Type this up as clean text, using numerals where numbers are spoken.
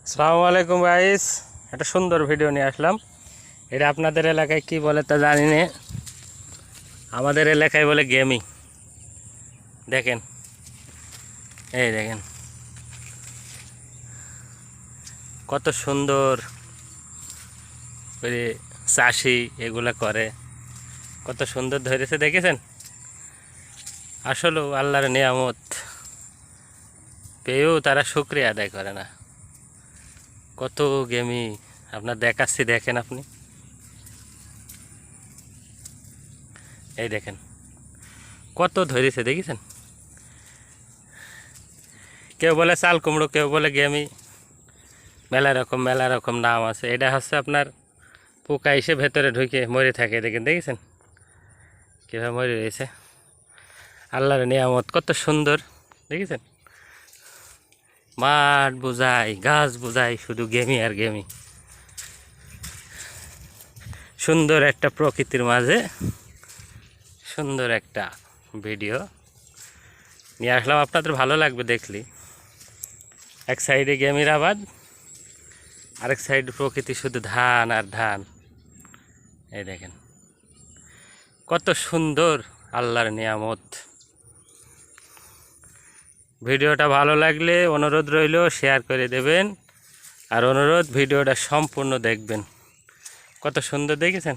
আসসালামু আলাইকুম গাইস, একটা সুন্দর ভিডিও নিয়ে আসলাম। এটা আপনাদের এলাকায় কি বলে তা জানি না, আমাদের এলাকায় বলে গেমি। দেখেন, এই দেখেন কত সুন্দর করে চাষি এগুলা করে, কত সুন্দর ধরেছে দেখেছেন। আসলেও আল্লাহর নিয়ামত পেয়েও তারা শুকরিয়া আদায় করে না। কত গেমি আপনার দেখাচ্ছি, দেখেন আপনি, এই দেখেন কত ধরেছে দেখেছেন। কেউ বলে চাল কুমড়ো, কেউ বলে গেমি, মেলা রকম নাম আছে। এটা হচ্ছে আপনার পোকা এসে ভেতরে ঢুকে মরে থাকে, দেখেন দেখেছেন কীভাবে মরে রয়েছে। আল্লাহর নিয়ামত কত সুন্দর দেখেছেন। মাঠ বোঝাই, গাছ বোঝাই, শুধু গেমি আর গেমি। সুন্দর একটা প্রকৃতির মাঝে সুন্দর একটা ভিডিও নিয়ে আসলাম, আপনাদের ভালো লাগবে দেখলি। এক সাইডে গেমির আবাদ, আরেক সাইডে প্রকৃতি, শুধু ধান আর ধান। এই দেখেন কত সুন্দর আল্লাহর নিয়ামত। ভিডিওটা ভালো লাগলে অনুরোধ রইল শেয়ার করে দেবেন, আর অনুরোধ ভিডিওটা সম্পূর্ণ দেখবেন। কত সুন্দর দেখেছেন।